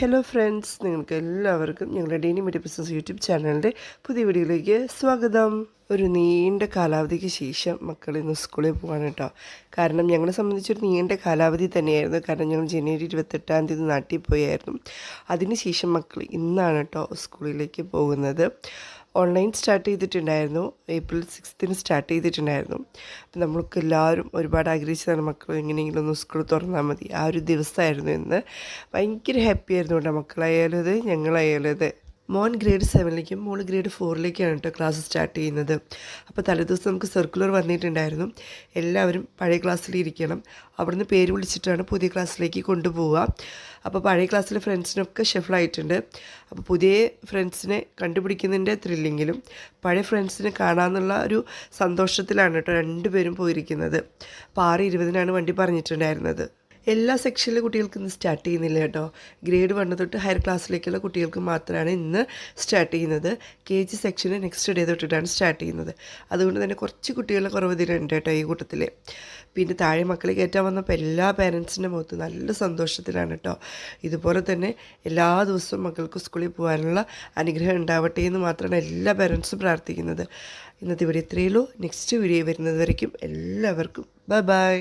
Hello friends, നിങ്ങൾക്ക് എല്ലാവർക്കും ഞങ്ങളുടെ ഡെയിലി മീഡിയ ബിസിനസ് യൂട്യൂബ് ചാനലിൻ്റെ പുതിയ വീഡിയോയിലേക്ക് സ്വാഗതം. ഒരു നീണ്ട കാലാവധിക്ക് ശേഷം മക്കൾ ഇന്ന് സ്കൂളിൽ പോകാൻ കേട്ടോ. കാരണം ഞങ്ങളെ സംബന്ധിച്ചൊരു നീണ്ട കാലാവധി തന്നെയായിരുന്നു. കാരണം ഞങ്ങൾ ജനുവരി 28 നാട്ടിൽ പോയായിരുന്നു. അതിനുശേഷം മക്കൾ ഇന്നാണ് കേട്ടോ സ്കൂളിലേക്ക് പോകുന്നത്. ഓൺലൈൻ സ്റ്റാർട്ട് ചെയ്തിട്ടുണ്ടായിരുന്നു. ഏപ്രിൽ 6 സ്റ്റാർട്ട് ചെയ്തിട്ടുണ്ടായിരുന്നു. അപ്പം നമ്മൾക്ക് എല്ലാവരും ഒരുപാട് ആഗ്രഹിച്ചതാണ് മക്കൾ എങ്ങനെയെങ്കിലും ഒന്ന് സ്കൂൾ തുറന്നാൽ മതി. ആ ഒരു ദിവസമായിരുന്നു ഇന്ന്. ഭയങ്കര ഹാപ്പി ആയിരുന്നു കേട്ടോ, മക്കളായാലും അത് ഞങ്ങളായാലും അത്. മോൻ ഗ്രേഡ് 7ലേക്കും മോൾ ഗ്രേഡ് 4ലേക്കാണ് കേട്ടോ ക്ലാസ് സ്റ്റാർട്ട് ചെയ്യുന്നത്. അപ്പോൾ തലേദിവസം നമുക്ക് സർക്കുലർ വന്നിട്ടുണ്ടായിരുന്നു, എല്ലാവരും പഴയ ക്ലാസ്സിൽ ഇരിക്കണം, അവിടുന്ന് പേര് വിളിച്ചിട്ടാണ് പുതിയ ക്ലാസ്സിലേക്ക് കൊണ്ടുപോവുക. അപ്പോൾ പഴയ ക്ലാസ്സിലെ ഫ്രണ്ട്സിനൊക്കെ ഷഫിളായിട്ടുണ്ട്. അപ്പോൾ പുതിയ ഫ്രണ്ട്സിനെ കണ്ടുപിടിക്കുന്നതിൻ്റെ ത്രില്ലിങ്ങിലും പഴയ ഫ്രണ്ട്സിനെ കാണാമെന്നുള്ള ഒരു സന്തോഷത്തിലാണ് കേട്ടോ രണ്ടുപേരും പോയിരിക്കുന്നത്. അപ്പോൾ 6:20 വണ്ടി പറഞ്ഞിട്ടുണ്ടായിരുന്നത്. എല്ലാ സെക്ഷനിലെ കുട്ടികൾക്ക് ഇന്ന് സ്റ്റാർട്ട് ചെയ്യുന്നില്ല കേട്ടോ. ഗ്രേഡ് 1 തൊട്ട് ഹയർ ക്ലാസ്സിലേക്കുള്ള കുട്ടികൾക്ക് മാത്രമാണ് ഇന്ന് സ്റ്റാർട്ട് ചെയ്യുന്നത്. KG സെക്ഷന് നെക്സ്റ്റ് ഡേ തൊട്ടിട്ടാണ് സ്റ്റാർട്ട് ചെയ്യുന്നത്. അതുകൊണ്ട് തന്നെ കുറച്ച് കുട്ടികളുടെ കുറവ് ഇതിലുണ്ട് കേട്ടോ ഈ കൂട്ടത്തിൽ. പിന്നെ താഴെ മക്കളെ കയറ്റാൻ വന്നപ്പോൾ എല്ലാ പേരൻസിൻ്റെ മുഖത്ത് നല്ല സന്തോഷത്തിലാണ് കേട്ടോ. ഇതുപോലെ തന്നെ എല്ലാ ദിവസവും മക്കൾക്ക് സ്കൂളിൽ പോകാനുള്ള അനുഗ്രഹം ഉണ്ടാവട്ടെ എന്ന് മാത്രമാണ് എല്ലാ പേരൻസും പ്രാർത്ഥിക്കുന്നത്. ഇന്നത്തെ വീഡിയോ ഇത്രയേ ഉള്ളൂ. നെക്സ്റ്റ് വീഡിയോ വരുന്നത് വരയ്ക്കും എല്ലാവർക്കും ബൈ.